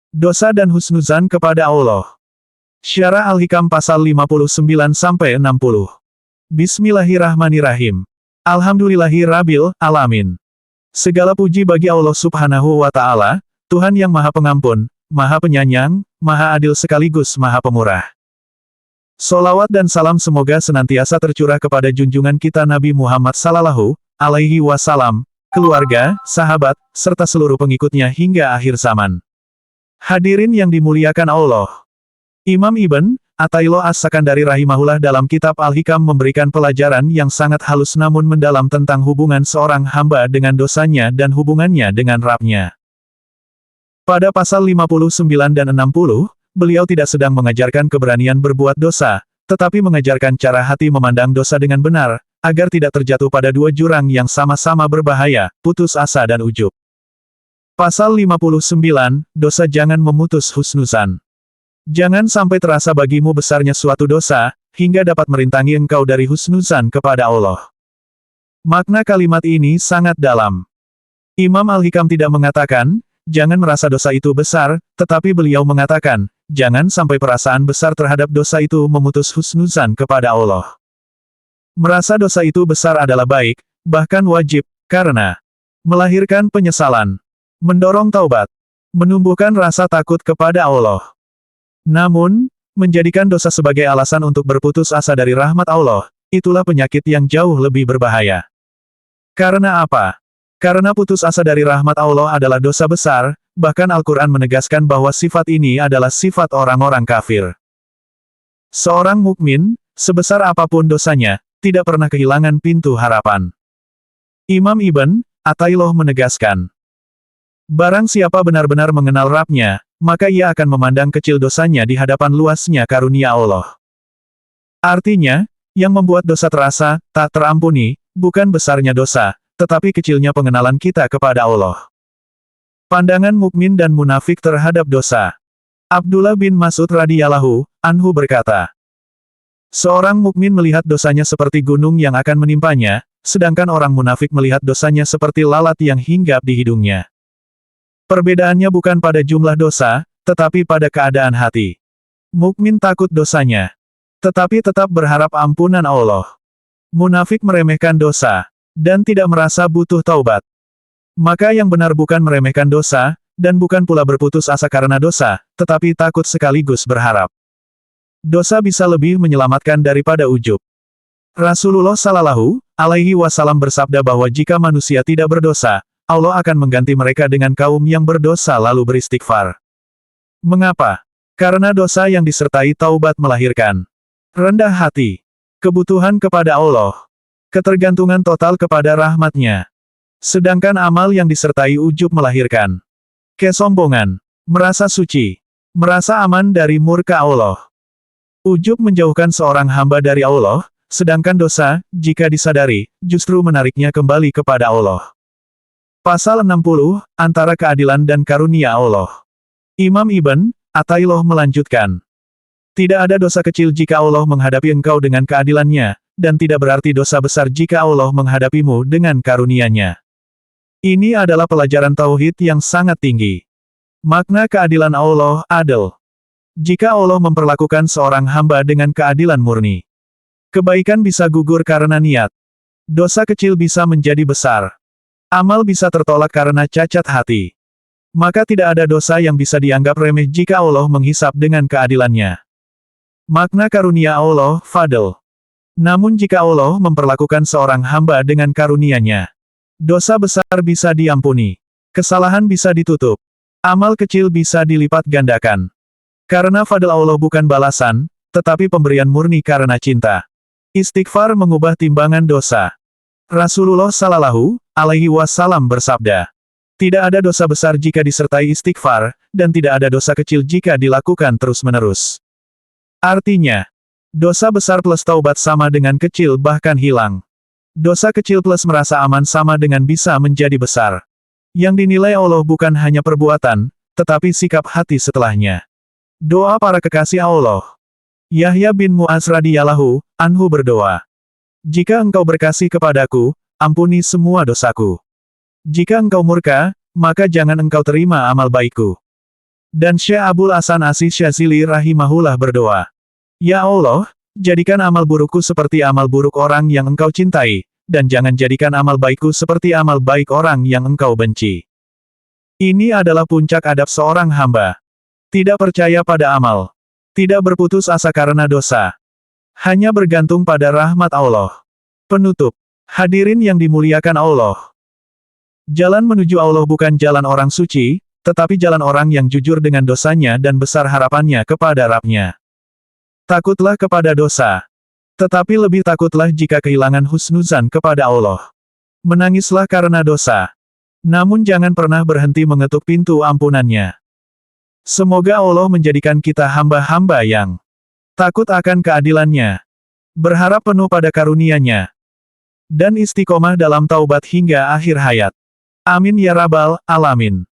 Dosa dan husnuzan kepada Allah. Syarah Al-Hikam pasal 59-60. Bismillahirrahmanirrahim. Alhamdulillahirabbil alamin. Segala puji bagi Allah Subhanahu wa Ta'ala, Tuhan yang Maha Pengampun, Maha Penyayang, Maha Adil sekaligus Maha Pemurah. Solawat dan salam semoga senantiasa tercurah kepada junjungan kita Nabi Muhammad Sallallahu Alaihi Wasallam, keluarga, sahabat, serta seluruh pengikutnya hingga akhir zaman. Hadirin yang dimuliakan Allah. Imam Ibn Athaillah As-Sakandari rahimahullah dalam kitab Al-Hikam memberikan pelajaran yang sangat halus namun mendalam tentang hubungan seorang hamba dengan dosanya dan hubungannya dengan Rabb-Nya. Pada pasal 59 dan 60, beliau tidak sedang mengajarkan keberanian berbuat dosa, tetapi mengajarkan cara hati memandang dosa dengan benar, agar tidak terjatuh pada dua jurang yang sama-sama berbahaya, putus asa dan ujub. Pasal 59, dosa jangan memutus husnuzan. Jangan sampai terasa bagimu besarnya suatu dosa, hingga dapat merintangi engkau dari husnuzan kepada Allah. Makna kalimat ini sangat dalam. Imam Al-Hikam tidak mengatakan, jangan merasa dosa itu besar, tetapi beliau mengatakan, jangan sampai perasaan besar terhadap dosa itu memutus husnuzan kepada Allah. Merasa dosa itu besar adalah baik, bahkan wajib, karena melahirkan penyesalan, mendorong taubat, menumbuhkan rasa takut kepada Allah. Namun, menjadikan dosa sebagai alasan untuk berputus asa dari rahmat Allah, itulah penyakit yang jauh lebih berbahaya. Karena apa? Karena putus asa dari rahmat Allah adalah dosa besar, bahkan Al-Quran menegaskan bahwa sifat ini adalah sifat orang-orang kafir. Seorang mukmin, sebesar apapun dosanya, tidak pernah kehilangan pintu harapan. Imam Ibn Athaillah menegaskan, barang siapa benar-benar mengenal Rabb-Nya, maka ia akan memandang kecil dosanya di hadapan luasnya karunia Allah. Artinya, yang membuat dosa terasa tak terampuni, bukan besarnya dosa, tetapi kecilnya pengenalan kita kepada Allah. Pandangan mukmin dan munafik terhadap dosa. Abdullah bin Mas'ud radhiyallahu anhu berkata, seorang mukmin melihat dosanya seperti gunung yang akan menimpanya, sedangkan orang munafik melihat dosanya seperti lalat yang hinggap di hidungnya. Perbedaannya bukan pada jumlah dosa, tetapi pada keadaan hati. Mukmin takut dosanya, tetapi tetap berharap ampunan Allah. Munafik meremehkan dosa, dan tidak merasa butuh taubat. Maka yang benar bukan meremehkan dosa, dan bukan pula berputus asa karena dosa, tetapi takut sekaligus berharap. Dosa bisa lebih menyelamatkan daripada ujub. Rasulullah Sallallahu Alaihi Wasallam bersabda bahwa jika manusia tidak berdosa, Allah akan mengganti mereka dengan kaum yang berdosa lalu beristighfar. Mengapa? Karena dosa yang disertai taubat melahirkan rendah hati, kebutuhan kepada Allah, ketergantungan total kepada rahmat-Nya. Sedangkan amal yang disertai ujub melahirkan kesombongan, merasa suci, merasa aman dari murka Allah. Ujub menjauhkan seorang hamba dari Allah, sedangkan dosa, jika disadari, justru menariknya kembali kepada Allah. Pasal 60, antara keadilan dan karunia Allah. Imam Ibn Athaillah melanjutkan, tidak ada dosa kecil jika Allah menghadapi engkau dengan keadilannya, dan tidak berarti dosa besar jika Allah menghadapimu dengan karunia-Nya. Ini adalah pelajaran tauhid yang sangat tinggi. Makna keadilan Allah adil. Jika Allah memperlakukan seorang hamba dengan keadilan murni, kebaikan bisa gugur karena niat. Dosa kecil bisa menjadi besar. Amal bisa tertolak karena cacat hati. Maka tidak ada dosa yang bisa dianggap remeh jika Allah menghisap dengan keadilannya. Makna karunia Allah, fadl. Namun jika Allah memperlakukan seorang hamba dengan karunia-Nya, dosa besar bisa diampuni. Kesalahan bisa ditutup. Amal kecil bisa dilipat gandakan. Karena fadl Allah bukan balasan, tetapi pemberian murni karena cinta. Istighfar mengubah timbangan dosa. Rasulullah Sallallahu Alaihi Wasallam bersabda, tidak ada dosa besar jika disertai istighfar, dan tidak ada dosa kecil jika dilakukan terus-menerus. Artinya, dosa besar plus taubat sama dengan kecil bahkan hilang. Dosa kecil plus merasa aman sama dengan bisa menjadi besar. Yang dinilai Allah bukan hanya perbuatan, tetapi sikap hati setelahnya. Doa para kekasih Allah. Yahya bin Mu'az radhiyallahu anhu berdoa, jika engkau berkasih kepadaku, ampuni semua dosaku. Jika engkau murka, maka jangan engkau terima amal baikku. Dan Syekh Abul Hasan Asy-Syadzili rahimahullah berdoa, "Ya Allah, jadikan amal burukku seperti amal buruk orang yang Engkau cintai, dan jangan jadikan amal baikku seperti amal baik orang yang Engkau benci." Ini adalah puncak adab seorang hamba. Tidak percaya pada amal. Tidak berputus asa karena dosa. Hanya bergantung pada rahmat Allah. Penutup. Hadirin yang dimuliakan Allah. Jalan menuju Allah bukan jalan orang suci, tetapi jalan orang yang jujur dengan dosanya dan besar harapannya kepada Rabb-Nya. Takutlah kepada dosa. Tetapi lebih takutlah jika kehilangan husnuzan kepada Allah. Menangislah karena dosa. Namun jangan pernah berhenti mengetuk pintu ampunannya. Semoga Allah menjadikan kita hamba-hamba yang takut akan keadilannya, berharap penuh pada karunia-Nya, dan istiqomah dalam taubat hingga akhir hayat. Amin ya rabbal alamin.